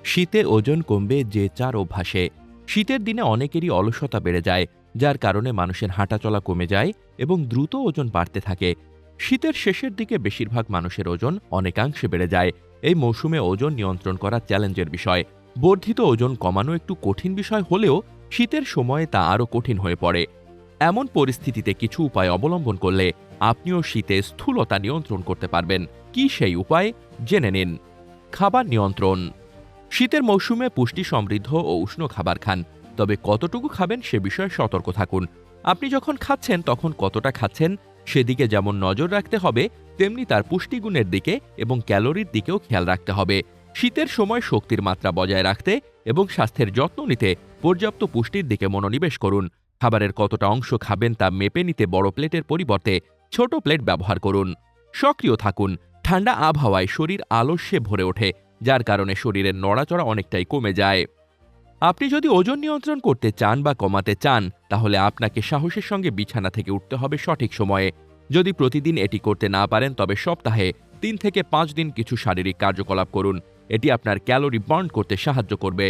শীতে ওজন কমবে যে 4 অভ্যাসে। শীতের দিনে অনেকেরই অলসতা বেড়ে যায়, যার কারণে মানুষের হাঁটাচলা কমে যায় এবং দ্রুত ওজন বাড়তে থাকে। শীতের শেষের দিকে বেশিরভাগ মানুষের ওজন অনেকাংশে বেড়ে যায়। এই মৌসুমে ওজন নিয়ন্ত্রণ করা চ্যালেঞ্জের বিষয়। বর্ধিত ওজন কমানো একটু কঠিন বিষয় হলেও শীতের সময়ে তা আরও কঠিন হয়ে পড়ে। এমন পরিস্থিতিতে কিছু উপায় অবলম্বন করলে আপনিও শীতে স্থূলতা নিয়ন্ত্রণ করতে পারবেন। কি সেই উপায়, জেনে নিন। খাবার নিয়ন্ত্রণ। শীতের মৌসুমে পুষ্টি সমৃদ্ধ ও উষ্ণ খাবার খান, তবে কতটুকু খাবেন সে বিষয়ে সতর্ক থাকুন। আপনি যখন খাচ্ছেন তখন কতটা খাচ্ছেন সেদিকে যেমন নজর রাখতে হবে, তেমনি তার পুষ্টিগুণের দিকে এবং ক্যালোরির দিকেও খেয়াল রাখতে হবে। শীতের সময় শক্তির মাত্রা বজায় রাখতে এবং স্বাস্থ্যের যত্ন নিতে পর্যাপ্ত পুষ্টির দিকে মনোনিবেশ করুন। খাবারের কতটা অংশ খাবেন তা মেপে নিতে বড় প্লেটের পরিবর্তে ছোট প্লেট ব্যবহার করুন। সক্রিয় থাকুন। ঠান্ডা আবহাওয়ায় শরীর আলস্যে ভরে ওঠে, যার কারণে শরীরের নড়াচড়া অনেকটাই কমে যায়। আপনি যদি ওজন নিয়ন্ত্রণ করতে চান বা কমাতে চান, তাহলে আপনাকে সাহসের সঙ্গে বিছানা থেকে উঠতে হবে সঠিক সময়ে। যদি প্রতিদিন এটি করতে না পারেন, তবে সপ্তাহে 3 থেকে 5 দিন কিছু শারীরিক কার্যকলাপ করুন। এটি আপনার ক্যালোরি বার্ন করতে সাহায্য করবে।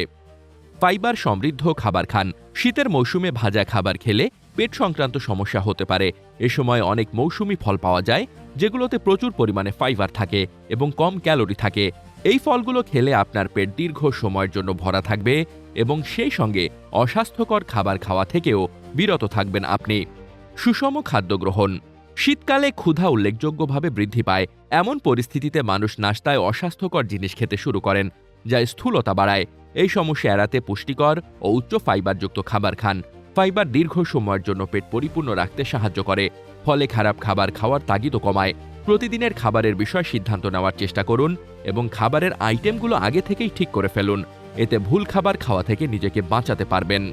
ফাইবার সমৃদ্ধ খাবার খান। শীতের মৌসুমে ভাজা খাবার খেলে পেট সংক্রান্ত সমস্যা হতে পারে। এ সময় অনেক মৌসুমি ফল পাওয়া যায়, যেগুলোতে প্রচুর পরিমাণে ফাইবার থাকে এবং কম ক্যালোরি থাকে। এই ফলগুলো খেলে আপনার পেট দীর্ঘ সময়ের জন্য ভরা থাকবে এবং সেই সঙ্গে অস্বাস্থ্যকর খাবার খাওয়া থেকেও বিরত থাকবেন আপনি। সুষম খাদ্য গ্রহণ। শীতকালে ক্ষুধা উল্লেখযোগ্যভাবে বৃদ্ধি পায়। এমন পরিস্থিতিতে মানুষ নাশতায় অস্বাস্থ্যকর জিনিস খেতে শুরু করেন, যা স্থূলতা বাড়ায়। এই সমস্যা এড়াতে পুষ্টিকর ও উচ্চ ফাইবারযুক্ত খাবার খান। ফাইবার দীর্ঘ সময়ের জন্য পেট পরিপূর্ণ রাখতে সাহায্য করে, ফলে খারাপ খাবার খাওয়ার তাগিদও কমায়। প্রতিদিনের খাবারের বিষয়ে সিদ্ধান্ত নেওয়ার চেষ্টা করুন এবং খাবারের আইটেমগুলো আগে থেকেই ঠিক করে ফেলুন। এতে ভুল খাবার খাওয়া থেকে নিজেকে বাঁচাতে পারবেন।